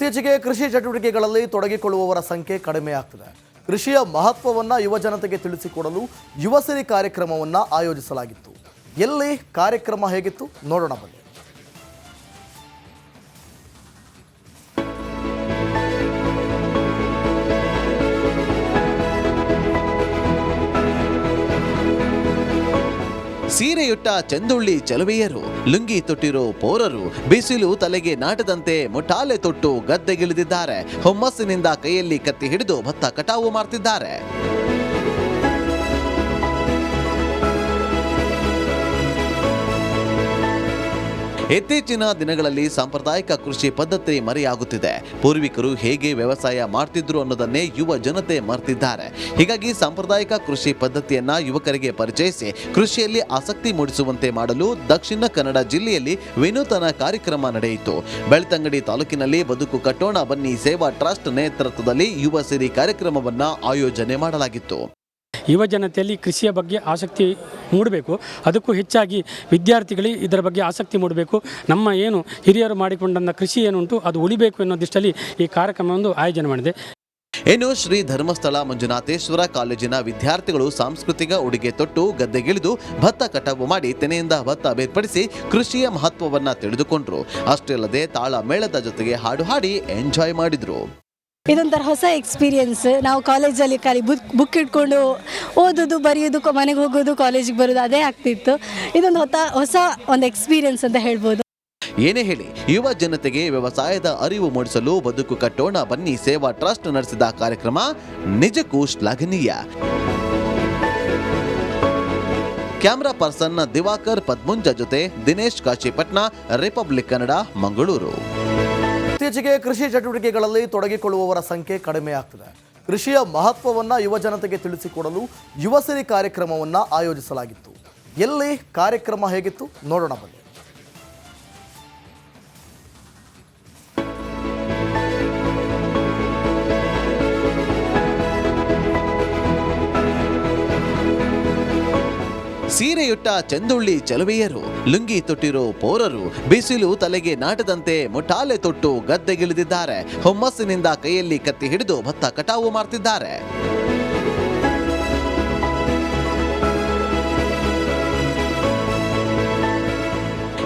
ಇತ್ತೀಚೆಗೆ ಕೃಷಿ ಚಟುವಟಿಕೆಗಳಲ್ಲಿ ತೊಡಗಿಕೊಳ್ಳುವವರ ಸಂಖ್ಯೆ ಕಡಿಮೆಯಾಗ್ತಿದೆ. ಕೃಷಿಯ ಮಹತ್ವವನ್ನು ಯುವ ಜನತೆಗೆ ತಿಳಿಸಿಕೊಡಲು ಯುವಸಿರಿ ಕಾರ್ಯಕ್ರಮವನ್ನು ಆಯೋಜಿಸಲಾಗಿತ್ತು. ಎಲ್ಲಿ ಕಾರ್ಯಕ್ರಮ ಹೇಗಿತ್ತು ನೋಡೋಣ ಬನ್ನಿ. ಸೀರೆಯುಟ್ಟ ಚಂದುಳ್ಳಿ ಚಲುವೆಯರು, ಲುಂಗಿ ತೊಟ್ಟಿರೋ ಪೋರರು, ಬಿಸಿಲು ತಲೆಗೆ ನಾಟದಂತೆ ಮುಠಾಲೆ ತೊಟ್ಟು ಗದ್ದೆಗಿಳಿದಿದ್ದಾರೆ. ಹುಮ್ಮಸ್ಸಿನಿಂದ ಕೈಯಲ್ಲಿ ಕತ್ತಿ ಹಿಡಿದು ಭತ್ತ ಕಟಾವು ಮಾಡ್ತಿದ್ದಾರೆ. ಇತ್ತೀಚಿನ ದಿನಗಳಲ್ಲಿ ಸಾಂಪ್ರದಾಯಿಕ ಕೃಷಿ ಪದ್ಧತಿ ಮರೆಯಾಗುತ್ತಿದೆ. ಪೂರ್ವಿಕರು ಹೇಗೆ ವ್ಯವಸಾಯ ಮಾಡ್ತಿದ್ರು ಅನ್ನೋದನ್ನೇ ಯುವ ಜನತೆ ಮರೆತಿದ್ದಾರೆ. ಹೀಗಾಗಿ ಸಾಂಪ್ರದಾಯಿಕ ಕೃಷಿ ಪದ್ಧತಿಯನ್ನ ಯುವಕರಿಗೆ ಪರಿಚಯಿಸಿ ಕೃಷಿಯಲ್ಲಿ ಆಸಕ್ತಿ ಮೂಡಿಸುವಂತೆ ಮಾಡಲು ದಕ್ಷಿಣ ಕನ್ನಡ ಜಿಲ್ಲೆಯಲ್ಲಿ ವಿನೂತನ ಕಾರ್ಯಕ್ರಮ ನಡೆಯಿತು. ಬೆಳ್ತಂಗಡಿ ತಾಲೂಕಿನಲ್ಲಿ ಬದುಕು ಕಟ್ಟೋಣ ಬನ್ನಿ ಸೇವಾ ಟ್ರಸ್ಟ್ ನೇತೃತ್ವದಲ್ಲಿ ಯುವ ಸಿರಿ ಕಾರ್ಯಕ್ರಮವನ್ನ ಆಯೋಜನೆ ಮಾಡಲಾಗಿತ್ತು. ಯುವ ಜನತೆಯಲ್ಲಿ ಕೃಷಿಯ ಬಗ್ಗೆ ಆಸಕ್ತಿ ಮೂಡಬೇಕು. ಅದಕ್ಕೂ ಹೆಚ್ಚಾಗಿ ವಿದ್ಯಾರ್ಥಿಗಳಿಗೆ ಇದರ ಬಗ್ಗೆ ಆಸಕ್ತಿ ಮೂಡಬೇಕು. ನಮ್ಮ ಏನು ಹಿರಿಯರು ಮಾಡಿಕೊಂಡಂಥ ಕೃಷಿ ಏನುಂಟು ಅದು ಉಳಿಬೇಕು ಅನ್ನೋ ದೃಷ್ಟಿಯಲ್ಲಿ ಈ ಕಾರ್ಯಕ್ರಮವನ್ನು ಆಯೋಜನೆ ಮಾಡಿದೆ. ಇನ್ನು ಶ್ರೀ ಧರ್ಮಸ್ಥಳ ಮಂಜುನಾಥೇಶ್ವರ ಕಾಲೇಜಿನ ವಿದ್ಯಾರ್ಥಿಗಳು ಸಾಂಸ್ಕೃತಿಕ ಉಡುಗೆ ತೊಟ್ಟು ಗದ್ದೆಗಿಳಿದು ಭತ್ತ ಕಟಾವು ಮಾಡಿ ತೆನೆಯಿಂದ ಭತ್ತ ಬೇರ್ಪಡಿಸಿ ಕೃಷಿಯ ಮಹತ್ವವನ್ನ ತಿಳಿದುಕೊಂಡ್ರು. ಅಷ್ಟೇ ಅಲ್ಲದೆ ತಾಳ ಮೇಳದ ಜೊತೆಗೆ ಹಾಡು ಹಾಡಿ ಎಂಜಾಯ್ ಮಾಡಿದ್ರು. ಇದೊಂಥರ ಹೊಸ ಎಕ್ಸ್ಪೀರಿಯನ್ಸ್. ನಾವು ಕಾಲೇಜಲ್ಲಿ ಖಾಲಿ ಬುಕ್ ಇಟ್ಕೊಂಡು ಓದೋದು ಬರೆಯೋದು ಮನೆಗೆ ಹೋಗೋದು ಕಾಲೇಜಿಗೆ ಬರೋದು ಅದೇ ಆಗ್ತಿತ್ತು. ಇದೊಂದು ಹೊಸ ಒಂದು ಎಕ್ಸ್ಪೀರಿಯನ್ಸ್ ಅಂತ ಹೇಳ್ಬೋದು. ಏನೇ ಹೇಳಿ ಯುವ ಜನತೆಗೆ ವ್ಯವಸಾಯದ ಅರಿವು ಮೂಡಿಸಲು ಬದುಕು ಕಟ್ಟೋಣ ಬನ್ನಿ ಸೇವಾ ಟ್ರಸ್ಟ್ ನಡೆಸಿದ ಕಾರ್ಯಕ್ರಮ ನಿಜಕ್ಕೂ ಶ್ಲಾಘನೀಯ. ಕ್ಯಾಮರಾ ಪರ್ಸನ್ ದಿವಾಕರ್ ಪದ್ಮುಂಜ ಜೊತೆ ದಿನೇಶ್ ಕಾಶಿಪಟ್ನ, ರಿಪಬ್ಲಿಕ್ ಕನ್ನಡ, ಮಂಗಳೂರು. ಇತ್ತೀಚೆಗೆ ಕೃಷಿ ಚಟುವಟಿಕೆಗಳಲ್ಲಿ ತೊಡಗಿಕೊಳ್ಳುವವರ ಸಂಖ್ಯೆ ಕಡಿಮೆಯಾಗ್ತಿದೆ. ಕೃಷಿಯ ಮಹತ್ವವನ್ನು ಯುವ ಜನತೆಗೆ ತಿಳಿಸಿಕೊಡಲು ಯುವಸಿರಿ ಕಾರ್ಯಕ್ರಮವನ್ನು ಆಯೋಜಿಸಲಾಗಿತ್ತು. ಎಲ್ಲಿ ಕಾರ್ಯಕ್ರಮ ಹೇಗಿತ್ತು ನೋಡೋಣ ಬನ್ನಿ. ಸೀರೆಯುಟ್ಟ ಚಂದುಳ್ಳಿ ಚಲುವೆಯರು, ಲುಂಗಿ ತೊಟ್ಟಿರೋ ಪೋರರು, ಬಿಸಿಲು ತಲೆಗೆ ನಾಟದಂತೆ ಮುಠಾಲೆ ತೊಟ್ಟು ಗದ್ದೆಗಿಳಿದಿದ್ದಾರೆ. ಹುಮ್ಮಸ್ಸಿನಿಂದ ಕೈಯಲ್ಲಿ ಕತ್ತಿ ಹಿಡಿದು ಭತ್ತ ಕಟಾವು ಮಾಡ್ತಿದ್ದಾರೆ.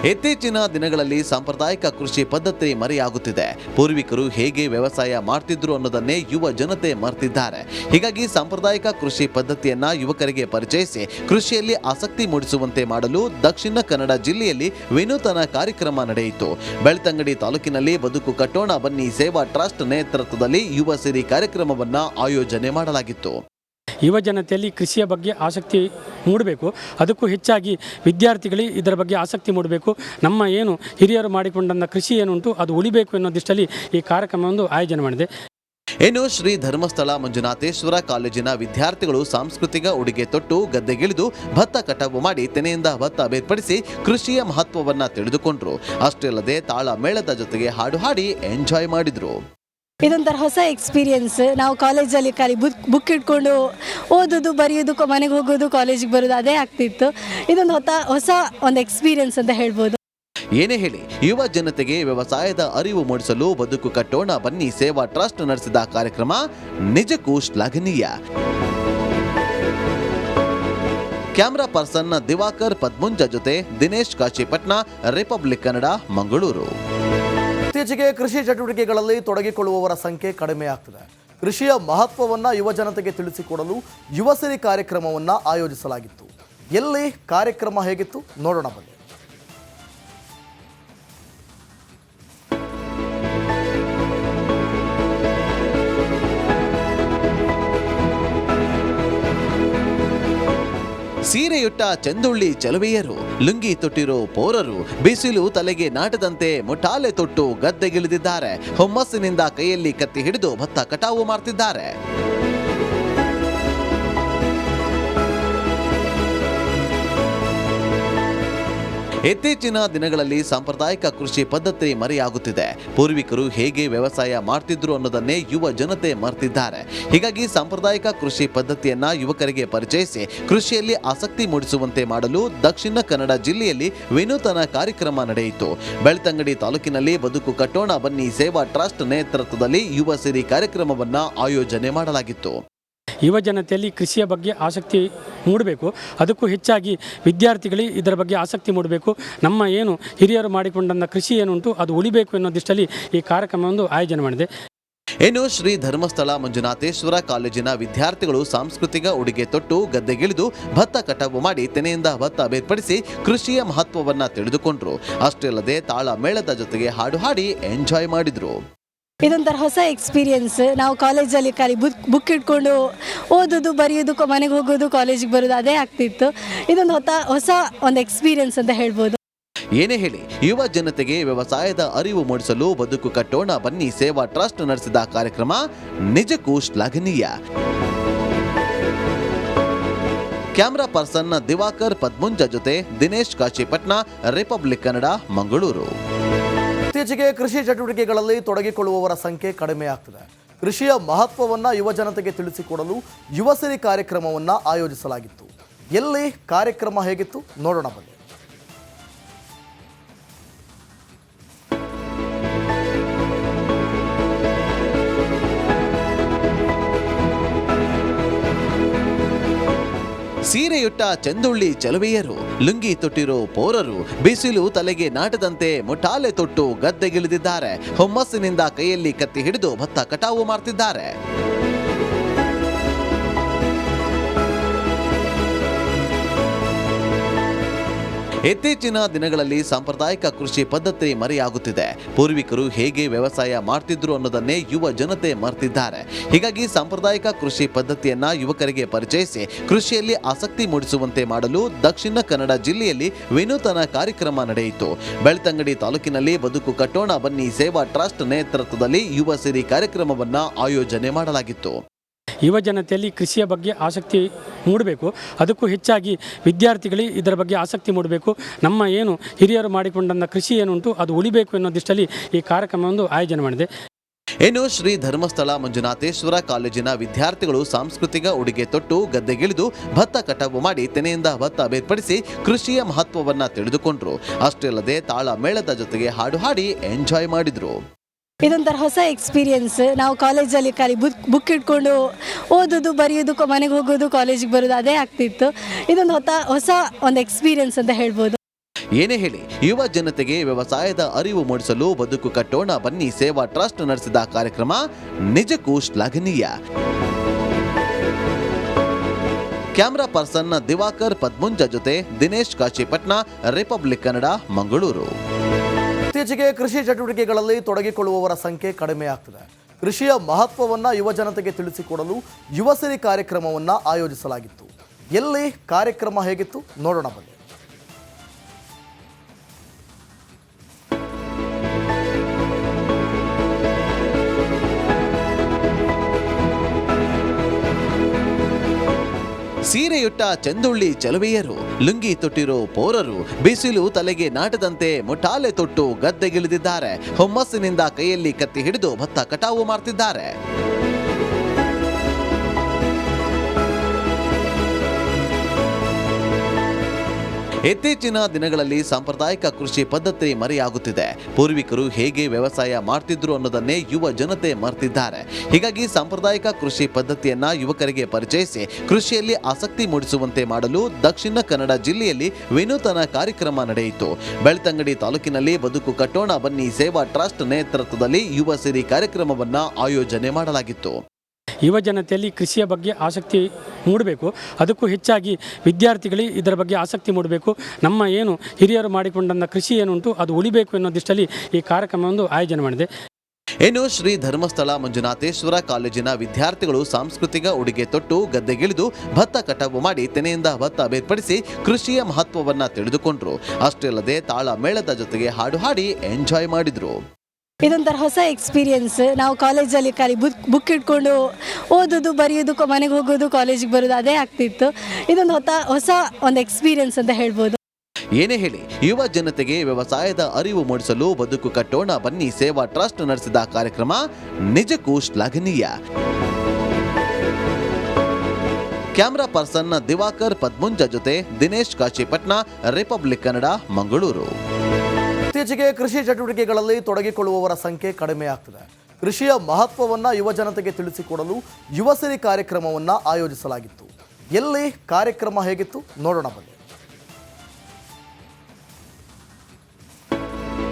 ಇತ್ತೀಚಿನ ದಿನಗಳಲ್ಲಿ ಸಾಂಪ್ರದಾಯಿಕ ಕೃಷಿ ಪದ್ಧತಿ ಮರೆಯಾಗುತ್ತಿದೆ. ಪೂರ್ವಿಕರು ಹೇಗೆ ವ್ಯವಸಾಯ ಮಾಡ್ತಿದ್ರು ಅನ್ನೋದನ್ನೇ ಯುವ ಜನತೆ ಮರೆತಿದ್ದಾರೆ. ಹೀಗಾಗಿ ಸಾಂಪ್ರದಾಯಿಕ ಕೃಷಿ ಪದ್ಧತಿಯನ್ನ ಯುವಕರಿಗೆ ಪರಿಚಯಿಸಿ ಕೃಷಿಯಲ್ಲಿ ಆಸಕ್ತಿ ಮೂಡಿಸುವಂತೆ ಮಾಡಲು ದಕ್ಷಿಣ ಕನ್ನಡ ಜಿಲ್ಲೆಯಲ್ಲಿ ವಿನೂತನ ಕಾರ್ಯಕ್ರಮ ನಡೆಯಿತು. ಬೆಳ್ತಂಗಡಿ ತಾಲೂಕಿನಲ್ಲಿ ಬದುಕು ಕಟ್ಟೋಣ ಬನ್ನಿ ಸೇವಾ ಟ್ರಸ್ಟ್ ನೇತೃತ್ವದಲ್ಲಿ ಯುವ ಸಿರಿ ಕಾರ್ಯಕ್ರಮವನ್ನ ಆಯೋಜನೆ ಮಾಡಲಾಗಿತ್ತು. ಯುವ ಜನತೆಯಲ್ಲಿ ಕೃಷಿಯ ಬಗ್ಗೆ ಆಸಕ್ತಿ ಮೂಡಬೇಕು. ಅದಕ್ಕೂ ಹೆಚ್ಚಾಗಿ ವಿದ್ಯಾರ್ಥಿಗಳಿಗೆ ಇದರ ಬಗ್ಗೆ ಆಸಕ್ತಿ ಮೂಡಬೇಕು. ನಮ್ಮ ಏನು ಹಿರಿಯರು ಮಾಡಿಕೊಂಡಂಥ ಕೃಷಿ ಏನುಂಟು ಅದು ಉಳಿಬೇಕು ಅನ್ನೋ ದೃಷ್ಟಿಯಲ್ಲಿ ಈ ಕಾರ್ಯಕ್ರಮವನ್ನು ಆಯೋಜನೆ ಮಾಡಿದೆ. ಇನ್ನು ಶ್ರೀ ಧರ್ಮಸ್ಥಳ ಮಂಜುನಾಥೇಶ್ವರ ಕಾಲೇಜಿನ ವಿದ್ಯಾರ್ಥಿಗಳು ಸಾಂಸ್ಕೃತಿಕ ಉಡುಗೆ ತೊಟ್ಟು ಗದ್ದೆಗಿಳಿದು ಭತ್ತ ಕಟಾವು ಮಾಡಿ ತೆನೆಯಿಂದ ಭತ್ತ ಬೇರ್ಪಡಿಸಿ ಕೃಷಿಯ ಮಹತ್ವವನ್ನ ತಿಳಿದುಕೊಂಡ್ರು. ಅಷ್ಟೇ ಅಲ್ಲದೆ ತಾಳ ಮೇಳದ ಜೊತೆಗೆ ಹಾಡು ಹಾಡಿ ಎಂಜಾಯ್ ಮಾಡಿದ್ರು. ಇದೊಂಥರ ಹೊಸ ಎಕ್ಸ್ಪೀರಿಯನ್ಸ್. ನಾವು ಕಾಲೇಜಲ್ಲಿ ಖಾಲಿ ಬುಕ್ ಇಟ್ಕೊಂಡು ಓದೋದು ಬರೆಯೋದು ಮನೆಗೆ ಹೋಗೋದು ಕಾಲೇಜಿಗೆ ಬರೋದು ಅದೇ ಆಗ್ತಿತ್ತು. ಇದೊಂದು ಹೊಸ ಒಂದು ಎಕ್ಸ್ಪೀರಿಯನ್ಸ್ ಅಂತ ಹೇಳ್ಬೋದು. ಏನೇ ಹೇಳಿ ಯುವ ಜನತೆಗೆ ವ್ಯವಸಾಯದ ಅರಿವು ಮೂಡಿಸಲು ಬದುಕು ಕಟ್ಟೋಣ ಬನ್ನಿ ಸೇವಾ ಟ್ರಸ್ಟ್ ನಡೆಸಿದ ಕಾರ್ಯಕ್ರಮ ನಿಜಕ್ಕೂ ಶ್ಲಾಘನೀಯ. ಕ್ಯಾಮರಾ ಪರ್ಸನ್ ದಿವಾಕರ್ ಪದ್ಮುಂಜ ಜೊತೆ ದಿನೇಶ್ ಕಾಶಿಪಟ್ನ, ರಿಪಬ್ಲಿಕ್ ಕನ್ನಡ, ಮಂಗಳೂರು. ಇತ್ತೀಚೆಗೆ ಕೃಷಿ ಚಟುವಟಿಕೆಗಳಲ್ಲಿ ತೊಡಗಿಕೊಳ್ಳುವವರ ಸಂಖ್ಯೆ ಕಡಿಮೆಯಾಗ್ತಿದೆ. ಕೃಷಿಯ ಮಹತ್ವವನ್ನು ಯುವ ಜನತೆಗೆ ತಿಳಿಸಿಕೊಡಲು ಯುವಸಿರಿ ಕಾರ್ಯಕ್ರಮವನ್ನು ಆಯೋಜಿಸಲಾಗಿತ್ತು. ಎಲ್ಲಿ ಕಾರ್ಯಕ್ರಮ ಹೇಗಿತ್ತು ನೋಡೋಣ ಬನ್ನಿ. ಸೀರೆಯುಟ್ಟ ಚಂದುಳ್ಳಿ ಚಲುವೆಯರು, ಲುಂಗಿ ತೊಟ್ಟಿರೋ ಪೋರರು, ಬಿಸಿಲು ತಲೆಗೆ ನಾಟದಂತೆ ಮುಠಾಲೆ ತೊಟ್ಟು ಗದ್ದೆಗಿಳಿದಿದ್ದಾರೆ. ಹುಮ್ಮಸ್ಸಿನಿಂದ ಕೈಯಲ್ಲಿ ಕತ್ತಿ ಹಿಡಿದು ಭತ್ತ ಕಟಾವು ಮಾಡ್ತಿದ್ದಾರೆ. ಇತ್ತೀಚಿನ ದಿನಗಳಲ್ಲಿ ಸಾಂಪ್ರದಾಯಿಕ ಕೃಷಿ ಪದ್ಧತಿ ಮರೆಯಾಗುತ್ತಿದೆ. ಪೂರ್ವಿಕರು ಹೇಗೆ ವ್ಯವಸಾಯ ಮಾಡ್ತಿದ್ರು ಅನ್ನೋದನ್ನೇ ಯುವ ಜನತೆ ಮರೆತಿದ್ದಾರೆ. ಹೀಗಾಗಿ ಸಾಂಪ್ರದಾಯಿಕ ಕೃಷಿ ಪದ್ಧತಿಯನ್ನ ಯುವಕರಿಗೆ ಪರಿಚಯಿಸಿ ಕೃಷಿಯಲ್ಲಿ ಆಸಕ್ತಿ ಮೂಡಿಸುವಂತೆ ಮಾಡಲು ದಕ್ಷಿಣ ಕನ್ನಡ ಜಿಲ್ಲೆಯಲ್ಲಿ ವಿನೂತನ ಕಾರ್ಯಕ್ರಮ ನಡೆಯಿತು. ಬೆಳ್ತಂಗಡಿ ತಾಲೂಕಿನಲ್ಲಿ ಬದುಕು ಕಟ್ಟೋಣ ಬನ್ನಿ ಸೇವಾ ಟ್ರಸ್ಟ್ ನೇತೃತ್ವದಲ್ಲಿ ಯುವ ಸಿರಿ ಕಾರ್ಯಕ್ರಮವನ್ನ ಆಯೋಜನೆ ಮಾಡಲಾಗಿತ್ತು. ಯುವ ಜನತೆಯಲ್ಲಿ ಕೃಷಿಯ ಬಗ್ಗೆ ಆಸಕ್ತಿ ಮೂಡಬೇಕು. ಅದಕ್ಕೂ ಹೆಚ್ಚಾಗಿ ವಿದ್ಯಾರ್ಥಿಗಳಿಗೆ ಇದರ ಬಗ್ಗೆ ಆಸಕ್ತಿ ಮೂಡಬೇಕು. ನಮ್ಮ ಏನು ಹಿರಿಯರು ಮಾಡಿಕೊಂಡಂಥ ಕೃಷಿ ಏನುಂಟು ಅದು ಉಳಿಬೇಕು ಅನ್ನೋ ದೃಷ್ಟಿಯಲ್ಲಿ ಈ ಕಾರ್ಯಕ್ರಮವನ್ನು ಆಯೋಜನೆ ಮಾಡಿದೆ. ಇನ್ನು ಶ್ರೀ ಧರ್ಮಸ್ಥಳ ಮಂಜುನಾಥೇಶ್ವರ ಕಾಲೇಜಿನ ವಿದ್ಯಾರ್ಥಿಗಳು ಸಾಂಸ್ಕೃತಿಕ ಉಡುಗೆ ತೊಟ್ಟು ಗದ್ದೆಗಿಳಿದು ಭತ್ತ ಕಟಾವು ಮಾಡಿ ತೆನೆಯಿಂದ ಭತ್ತ ಬೇರ್ಪಡಿಸಿ ಕೃಷಿಯ ಮಹತ್ವವನ್ನ ತಿಳಿದುಕೊಂಡ್ರು. ಅಷ್ಟೇ ಅಲ್ಲದೆ ತಾಳ ಮೇಳದ ಜೊತೆಗೆ ಹಾಡು ಹಾಡಿ ಎಂಜಾಯ್ ಮಾಡಿದ್ರು. ಇದೊಂಥರ ಹೊಸ ಎಕ್ಸ್ಪೀರಿಯನ್ಸ್. ನಾವು ಕಾಲೇಜಲ್ಲಿ ಖಾಲಿ ಬುಕ್ ಇಟ್ಕೊಂಡು ಓದೋದು ಬರೆಯೋದು ಮನೆಗೆ ಹೋಗೋದು ಕಾಲೇಜಿಗೆ ಬರೋದು ಅದೇ ಆಗ್ತಿತ್ತು. ಇದೊಂದು ಹೊಸ ಒಂದು ಎಕ್ಸ್ಪೀರಿಯನ್ಸ್ ಅಂತ ಹೇಳ್ಬೋದು. ಏನೇ ಹೇಳಿ ಯುವ ಜನತೆಗೆ ವ್ಯವಸಾಯದ ಅರಿವು ಮೂಡಿಸಲು ಬದುಕು ಕಟ್ಟೋಣ ಬನ್ನಿ ಸೇವಾ ಟ್ರಸ್ಟ್ ನಡೆಸಿದ ಕಾರ್ಯಕ್ರಮ ನಿಜಕ್ಕೂ ಶ್ಲಾಘನೀಯ. ಕ್ಯಾಮರಾ ಪರ್ಸನ್ ದಿವಾಕರ್ ಪದ್ಮುಂಜ ಜೊತೆ ದಿನೇಶ್ ಕಾಶಿಪಟ್ನ, ರಿಪಬ್ಲಿಕ್ ಕನ್ನಡ, ಮಂಗಳೂರು. ಇತ್ತೀಚೆಗೆ ಕೃಷಿ ಚಟುವಟಿಕೆಗಳಲ್ಲಿ ತೊಡಗಿಕೊಳ್ಳುವವರ ಸಂಖ್ಯೆ ಕಡಿಮೆ ಆಗ್ತಿದೆ. ಕೃಷಿಯ ಮಹತ್ವವನ್ನು ಯುವ ಜನತೆಗೆ ತಿಳಿಸಿಕೊಡಲು ಯುವ ಸಿರಿ ಕಾರ್ಯಕ್ರಮವನ್ನು ಆಯೋಜಿಸಲಾಗಿತ್ತು. ಎಲ್ಲಿ ಕಾರ್ಯಕ್ರಮ ಹೇಗಿತ್ತು ನೋಡೋಣ ಬನ್ನಿ. ಸೀರೆಯುಟ್ಟ ಚಂದುಳ್ಳಿ ಚಲುವೆಯರು, ಲುಂಗಿ ತೊಟ್ಟಿರೋ ಪೋರರು, ಬಿಸಿಲು ತಲೆಗೆ ನಾಟದಂತೆ ಮುಠಾಲೆ ತೊಟ್ಟು ಗದ್ದೆಗಿಳಿದಿದ್ದಾರೆ. ಹುಮ್ಮಸ್ಸಿನಿಂದ ಕೈಯಲ್ಲಿ ಕತ್ತಿ ಹಿಡಿದು ಭತ್ತ ಕಟಾವು ಮಾಡ್ತಿದ್ದಾರೆ. ಇತ್ತೀಚಿನ ದಿನಗಳಲ್ಲಿ ಸಾಂಪ್ರದಾಯಿಕ ಕೃಷಿ ಪದ್ಧತಿ ಮರೆಯಾಗುತ್ತಿದೆ. ಪೂರ್ವಿಕರು ಹೇಗೆ ವ್ಯವಸಾಯ ಮಾಡ್ತಿದ್ರು ಅನ್ನೋದನ್ನೇ ಯುವ ಜನತೆ ಮರೆತಿದ್ದಾರೆ. ಹೀಗಾಗಿ ಸಾಂಪ್ರದಾಯಿಕ ಕೃಷಿ ಪದ್ಧತಿಯನ್ನ ಯುವಕರಿಗೆ ಪರಿಚಯಿಸಿ ಕೃಷಿಯಲ್ಲಿ ಆಸಕ್ತಿ ಮೂಡಿಸುವಂತೆ ಮಾಡಲು ದಕ್ಷಿಣ ಕನ್ನಡ ಜಿಲ್ಲೆಯಲ್ಲಿ ವಿನೂತನ ಕಾರ್ಯಕ್ರಮ ನಡೆಯಿತು. ಬೆಳ್ತಂಗಡಿ ತಾಲೂಕಿನಲ್ಲಿ ಬದುಕು ಕಟ್ಟೋಣ ಬನ್ನಿ ಸೇವಾ ಟ್ರಸ್ಟ್ ನೇತೃತ್ವದಲ್ಲಿ ಯುವ ಸಿರಿ ಕಾರ್ಯಕ್ರಮವನ್ನ ಆಯೋಜನೆ ಮಾಡಲಾಗಿತ್ತು. ಯುವ ಜನತೆಯಲ್ಲಿ ಕೃಷಿಯ ಬಗ್ಗೆ ಆಸಕ್ತಿ ಮೂಡಬೇಕು. ಅದಕ್ಕೂ ಹೆಚ್ಚಾಗಿ ವಿದ್ಯಾರ್ಥಿಗಳಿಗೆ ಇದರ ಬಗ್ಗೆ ಆಸಕ್ತಿ ಮೂಡಬೇಕು. ನಮ್ಮ ಏನು ಹಿರಿಯರು ಮಾಡಿಕೊಂಡಂಥ ಕೃಷಿ ಏನುಂಟು ಅದು ಉಳಿಬೇಕು ಅನ್ನೋ ದೃಷ್ಟಿಯಲ್ಲಿ ಈ ಕಾರ್ಯಕ್ರಮವನ್ನು ಆಯೋಜನೆ ಮಾಡಿದೆ. ಇನ್ನು ಶ್ರೀ ಧರ್ಮಸ್ಥಳ ಮಂಜುನಾಥೇಶ್ವರ ಕಾಲೇಜಿನ ವಿದ್ಯಾರ್ಥಿಗಳು ಸಾಂಸ್ಕೃತಿಕ ಉಡುಗೆ ತೊಟ್ಟು ಗದ್ದೆಗಿಳಿದು ಭತ್ತ ಕಟಾವು ಮಾಡಿ ತೆನೆಯಿಂದ ಭತ್ತ ಬೇರ್ಪಡಿಸಿ ಕೃಷಿಯ ಮಹತ್ವವನ್ನ ತಿಳಿದುಕೊಂಡ್ರು. ಅಷ್ಟೇ ಅಲ್ಲದೆ ತಾಳ ಮೇಳದ ಜೊತೆಗೆ ಹಾಡು ಹಾಡಿ ಎಂಜಾಯ್ ಮಾಡಿದ್ರು. ಇದೊಂಥರ ಹೊಸ ಎಕ್ಸ್ಪೀರಿಯನ್ಸ್. ನಾವು ಕಾಲೇಜಲ್ಲಿ ಖಾಲಿ ಬುಕ್ ಇಟ್ಕೊಂಡು ಓದೋದು ಬರೆಯೋದು ಮನೆಗೆ ಹೋಗೋದು ಕಾಲೇಜಿಗೆ ಬರೋದು ಅದೇ ಆಗ್ತಿತ್ತು. ಇದೊಂದು ಹೊಸ ಒಂದು ಎಕ್ಸ್ಪೀರಿಯನ್ಸ್ ಅಂತ ಹೇಳ್ಬೋದು. ಏನೇ ಹೇಳಿ ಯುವ ಜನತೆಗೆ ವ್ಯವಸಾಯದ ಅರಿವು ಮೂಡಿಸಲು ಬದುಕು ಕಟ್ಟೋಣ ಬನ್ನಿ ಸೇವಾ ಟ್ರಸ್ಟ್ ನಡೆಸಿದ ಕಾರ್ಯಕ್ರಮ ನಿಜಕ್ಕೂ ಶ್ಲಾಘನೀಯ. ಕ್ಯಾಮರಾ ಪರ್ಸನ್ ದಿವಾಕರ್ ಪದ್ಮುಂಜ ಜೊತೆ ದಿನೇಶ್ ಕಾಶಿಪಟ್ನ, ರಿಪಬ್ಲಿಕ್ ಕನ್ನಡ, ಮಂಗಳೂರು. ಇತ್ತೀಚೆಗೆ ಕೃಷಿ ಚಟುವಟಿಕೆಗಳಲ್ಲಿ ತೊಡಗಿಕೊಳ್ಳುವವರ ಸಂಖ್ಯೆ ಕಡಿಮೆ ಆಗ್ತಿದೆ. ಕೃಷಿಯ ಮಹತ್ವವನ್ನು ಯುವ ಜನತೆಗೆ ತಿಳಿಸಿಕೊಡಲು ಯುವ ಸಿರಿ ಕಾರ್ಯಕ್ರಮವನ್ನು ಆಯೋಜಿಸಲಾಗಿತ್ತು. ಎಲ್ಲಿ ಕಾರ್ಯಕ್ರಮ ಹೇಗಿತ್ತು ನೋಡೋಣ ಬನ್ನಿ. ಸೀರೆಯುಟ್ಟ ಚಂದುಳ್ಳಿ ಚಲುವೆಯರು, ಲುಂಗಿ ತೊಟ್ಟಿರೋ ಪೋರರು, ಬಿಸಿಲು ತಲೆಗೆ ನಾಟದಂತೆ ಮುಠಾಲೆ ತೊಟ್ಟು ಗದ್ದೆಗಿಳಿದಿದ್ದಾರೆ. ಹುಮ್ಮಸ್ಸಿನಿಂದ ಕೈಯಲ್ಲಿ ಕತ್ತಿ ಹಿಡಿದು ಭತ್ತ ಕಟಾವು ಮಾಡ್ತಿದ್ದಾರೆ. ಇತ್ತೀಚಿನ ದಿನಗಳಲ್ಲಿ ಸಾಂಪ್ರದಾಯಿಕ ಕೃಷಿ ಪದ್ಧತಿ ಮರೆಯಾಗುತ್ತಿದೆ. ಪೂರ್ವಿಕರು ಹೇಗೆ ವ್ಯವಸಾಯ ಮಾಡ್ತಿದ್ರು ಅನ್ನೋದನ್ನೇ ಯುವ ಜನತೆ ಮರೆತಿದ್ದಾರೆ. ಹೀಗಾಗಿ ಸಾಂಪ್ರದಾಯಿಕ ಕೃಷಿ ಪದ್ಧತಿಯನ್ನ ಯುವಕರಿಗೆ ಪರಿಚಯಿಸಿ ಕೃಷಿಯಲ್ಲಿ ಆಸಕ್ತಿ ಮೂಡಿಸುವಂತೆ ಮಾಡಲು ದಕ್ಷಿಣ ಕನ್ನಡ ಜಿಲ್ಲೆಯಲ್ಲಿ ವಿನೂತನ ಕಾರ್ಯಕ್ರಮ ನಡೆಯಿತು. ಬೆಳ್ತಂಗಡಿ ತಾಲೂಕಿನಲ್ಲಿ ಬದುಕು ಕಟ್ಟೋಣ ಬನ್ನಿ ಸೇವಾ ಟ್ರಸ್ಟ್ ನೇತೃತ್ವದಲ್ಲಿ ಯುವ ಸಿರಿ ಕಾರ್ಯಕ್ರಮವನ್ನ ಆಯೋಜನೆ ಮಾಡಲಾಗಿತ್ತು. ಯುವ ಜನತೆಯಲ್ಲಿ ಕೃಷಿಯ ಬಗ್ಗೆ ಆಸಕ್ತಿ ಮೂಡಬೇಕು. ಅದಕ್ಕೂ ಹೆಚ್ಚಾಗಿ ವಿದ್ಯಾರ್ಥಿಗಳಿಗೆ ಇದರ ಬಗ್ಗೆ ಆಸಕ್ತಿ ಮೂಡಬೇಕು. ನಮ್ಮ ಏನು ಹಿರಿಯರು ಮಾಡಿಕೊಂಡಂಥ ಕೃಷಿ ಏನುಂಟು ಅದು ಉಳಿಬೇಕು ಅನ್ನೋ ದೃಷ್ಟಿಯಲ್ಲಿ ಈ ಕಾರ್ಯಕ್ರಮವನ್ನು ಆಯೋಜನೆ ಮಾಡಿದೆ. ಇನ್ನು ಶ್ರೀ ಧರ್ಮಸ್ಥಳ ಮಂಜುನಾಥೇಶ್ವರ ಕಾಲೇಜಿನ ವಿದ್ಯಾರ್ಥಿಗಳು ಸಾಂಸ್ಕೃತಿಕ ಉಡುಗೆ ತೊಟ್ಟು ಗದ್ದೆಗಿಳಿದು ಭತ್ತ ಕಟಾವು ಮಾಡಿ ತೆನೆಯಿಂದ ಭತ್ತ ಬೇರ್ಪಡಿಸಿ ಕೃಷಿಯ ಮಹತ್ವವನ್ನ ತಿಳಿದುಕೊಂಡ್ರು. ಅಷ್ಟೇ ಅಲ್ಲದೆ ತಾಳ ಮೇಳದ ಜೊತೆಗೆ ಹಾಡು ಹಾಡಿ ಎಂಜಾಯ್ ಮಾಡಿದ್ರು. ಇದೊಂಥರ ಹೊಸ ಎಕ್ಸ್ಪೀರಿಯನ್ಸ್. ನಾವು ಕಾಲೇಜಲ್ಲಿ ಖಾಲಿ ಬುಕ್ ಇಟ್ಕೊಂಡು ಓದೋದು ಬರೆಯೋದು ಮನೆಗೆ ಹೋಗೋದು ಕಾಲೇಜಿಗೆ ಬರೋದು ಅದೇ ಆಗ್ತಿತ್ತು. ಇದೊಂದು ಹೊಸ ಒಂದು ಎಕ್ಸ್ಪೀರಿಯನ್ಸ್ ಅಂತ ಹೇಳ್ಬೋದು. ಏನೇ ಹೇಳಿ ಯುವ ಜನತೆಗೆ ವ್ಯವಸಾಯದ ಅರಿವು ಮೂಡಿಸಲು ಬದುಕು ಕಟ್ಟೋಣ ಬನ್ನಿ ಸೇವಾ ಟ್ರಸ್ಟ್ ನಡೆಸಿದ ಕಾರ್ಯಕ್ರಮ ನಿಜಕ್ಕೂ ಶ್ಲಾಘನೀಯ. ಕ್ಯಾಮರಾ ಪರ್ಸನ್ ದಿವಾಕರ್ ಪದ್ಮುಂಜ ಜೊತೆ ದಿನೇಶ್ ಕಾಶಿಪಟ್ನ, ರಿಪಬ್ಲಿಕ್ ಕನ್ನಡ, ಮಂಗಳೂರು. ಇತ್ತೀಚೆಗೆ ಕೃಷಿ ಚಟುವಟಿಕೆಗಳಲ್ಲಿ ತೊಡಗಿಕೊಳ್ಳುವವರ ಸಂಖ್ಯೆ ಕಡಿಮೆಯಾಗ್ತಿದೆ. ಕೃಷಿಯ ಮಹತ್ವವನ್ನು ಯುವ ಜನತೆಗೆ ತಿಳಿಸಿಕೊಡಲು ಯುವಸಿರಿ ಕಾರ್ಯಕ್ರಮವನ್ನು ಆಯೋಜಿಸಲಾಗಿತ್ತು. ಎಲ್ಲಿ ಕಾರ್ಯಕ್ರಮ ಹೇಗಿತ್ತು ನೋಡೋಣ ಬನ್ನಿ.